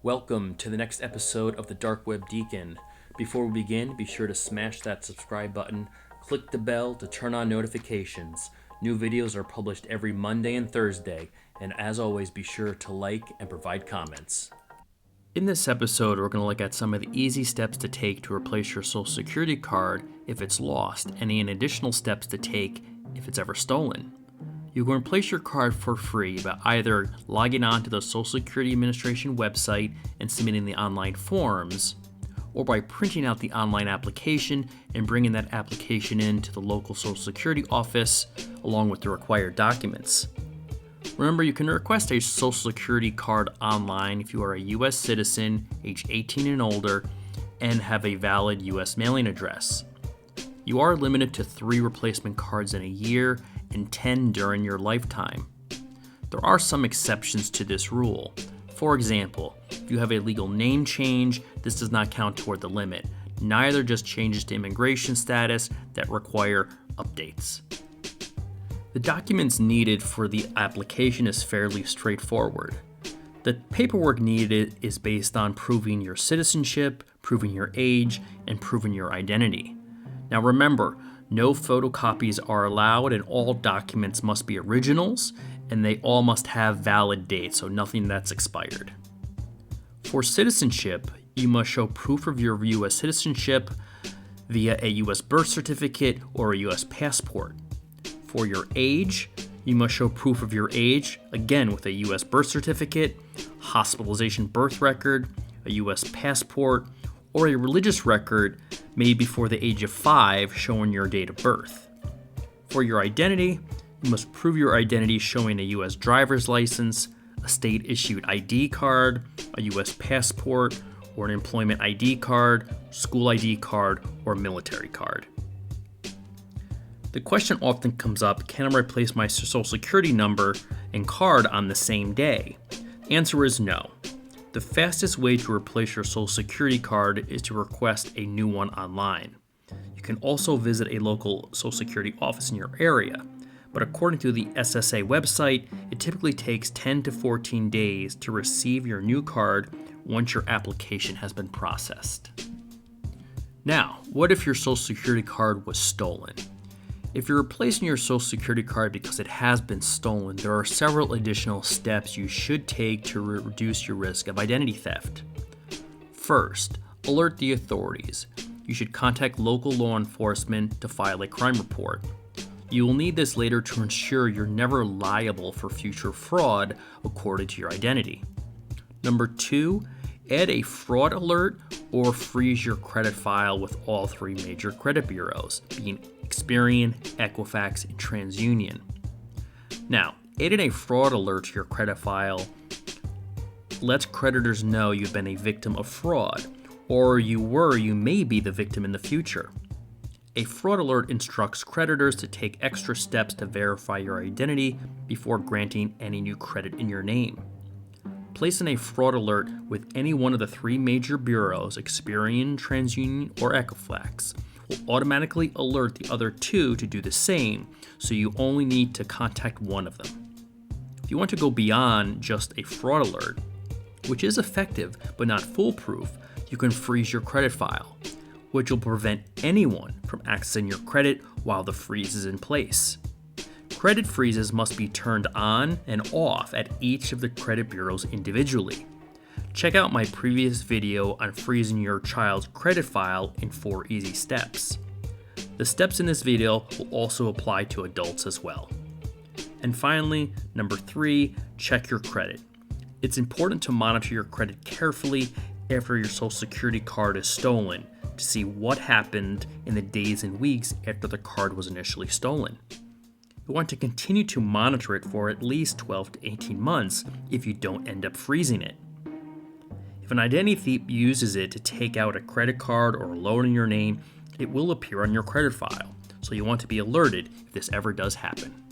Welcome to the next episode of the Dark Web Deacon. Before we begin, be sure to smash that subscribe button, click the bell to turn on notifications. New videos are published every Monday and Thursday, and as always, be sure to like and provide comments. In this episode, we're going to look at some of the easy steps to take to replace your Social Security card if it's lost, and any additional steps to take if it's ever stolen. You can replace your card for free by either logging on to the Social Security Administration website and submitting the online forms, or by printing out the online application and bringing that application in to the local Social Security office along with the required documents. Remember, you can request a Social Security card online if you are a U.S. citizen, age 18 and older, and have a valid U.S. mailing address. You are limited to 3 replacement cards in a year and 10 during your lifetime. There are some exceptions to this rule. For example, if you have a legal name change, this does not count toward the limit. Neither does changes to immigration status that require updates. The documents needed for the application is fairly straightforward. The paperwork needed is based on proving your citizenship, proving your age, and proving your identity. Now remember, no photocopies are allowed and all documents must be originals, and they all must have valid dates, so nothing that's expired. For citizenship, you must show proof of your U.S. citizenship via a U.S. birth certificate or a U.S. passport. For your age, you must show proof of your age, again with a U.S. birth certificate, hospitalization birth record, a U.S. passport, or a religious record made before the age of 5 showing your date of birth. For your identity, you must prove your identity showing a U.S. driver's license, a state-issued ID card, a U.S. passport, or an employment ID card, school ID card, or military card. The question often comes up, can I replace my Social Security number and card on the same day? The answer is no. The fastest way to replace your Social Security card is to request a new one online. You can also visit a local Social Security office in your area, but according to the SSA website, it typically takes 10 to 14 days to receive your new card once your application has been processed. Now, what if your Social Security card was stolen? If you're replacing your Social Security card because it has been stolen, there are several additional steps you should take to reduce your risk of identity theft. First, alert the authorities. You should contact local law enforcement to file a crime report. You will need this later to ensure you're never liable for future fraud according to your identity. Number 2, add a fraud alert or freeze your credit file with all 3 major credit bureaus, being Experian, Equifax, and TransUnion. Now, adding a fraud alert to your credit file lets creditors know you've been a victim of fraud, or you may be the victim in the future. A fraud alert instructs creditors to take extra steps to verify your identity before granting any new credit in your name. Placing a fraud alert with any one of the 3 major bureaus, Experian, TransUnion, or Equifax, will automatically alert the other 2 to do the same, so you only need to contact one of them. If you want to go beyond just a fraud alert, which is effective but not foolproof, you can freeze your credit file, which will prevent anyone from accessing your credit while the freeze is in place. Credit freezes must be turned on and off at each of the credit bureaus individually. Check out my previous video on freezing your child's credit file in 4 easy steps. The steps in this video will also apply to adults as well. And finally, number 3, check your credit. It's important to monitor your credit carefully after your Social Security card is stolen to see what happened in the days and weeks after the card was initially stolen. You want to continue to monitor it for at least 12 to 18 months if you don't end up freezing it. If an identity thief uses it to take out a credit card or a loan in your name, it will appear on your credit file, so you want to be alerted if this ever does happen.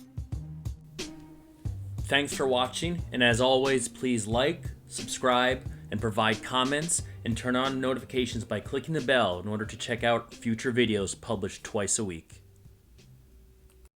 Thanks for watching, and as always, please like, subscribe, and provide comments, and turn on notifications by clicking the bell in order to check out future videos published twice a week.